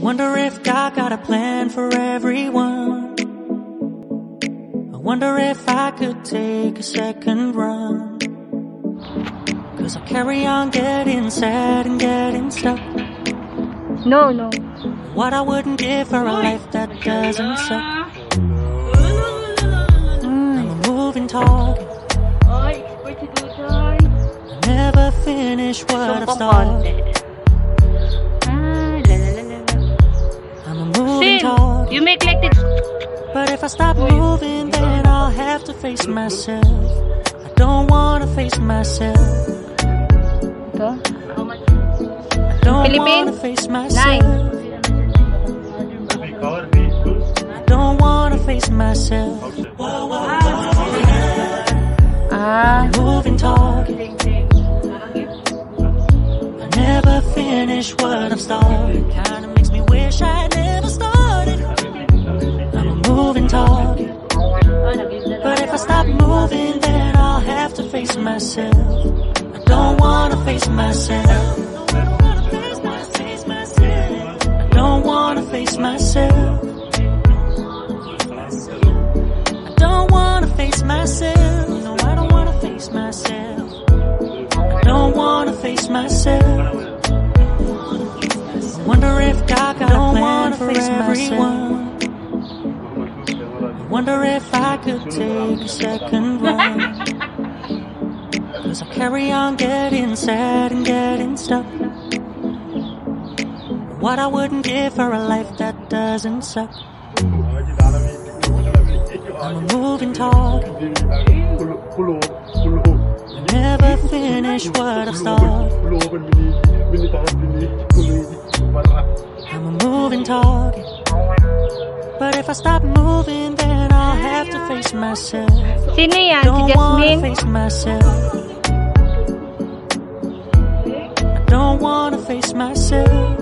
Wonder if God got a plan for everyone. I wonder if I could take a second run. 'Cause I carry on getting sad and getting stuck. No. What I wouldn't give for a life that doesn't suck. I'm a moving target. I never finish what I've started. I'm a moving target. You make like this. But if I stop moving, then I'll have to face myself. I don't wanna face myself. Ito. I don't Philippines? wanna face myself. 9. I don't wanna face myself. Moving target. I never finish what I've started. Kinda makes me wish I never started. I'm a moving target. But if I stop moving, then I'll have to face myself. I don't wanna face myself. I don't wanna face myself. I don't wanna face myself. No, I don't wanna face myself. I don't wanna face myself. I wonder if God got a plan for everyone. I wonder if I could take a second run. 'Cause I carry on getting sad and getting stuck. What I wouldn't give for a life that doesn't suck. I'm a moving target. I never finish what I've started. I'm a moving target. But if I stop moving, then I'll have to face myself. Sino yan? Si Don't wanna Jasmine? face myself. I don't wanna face myself.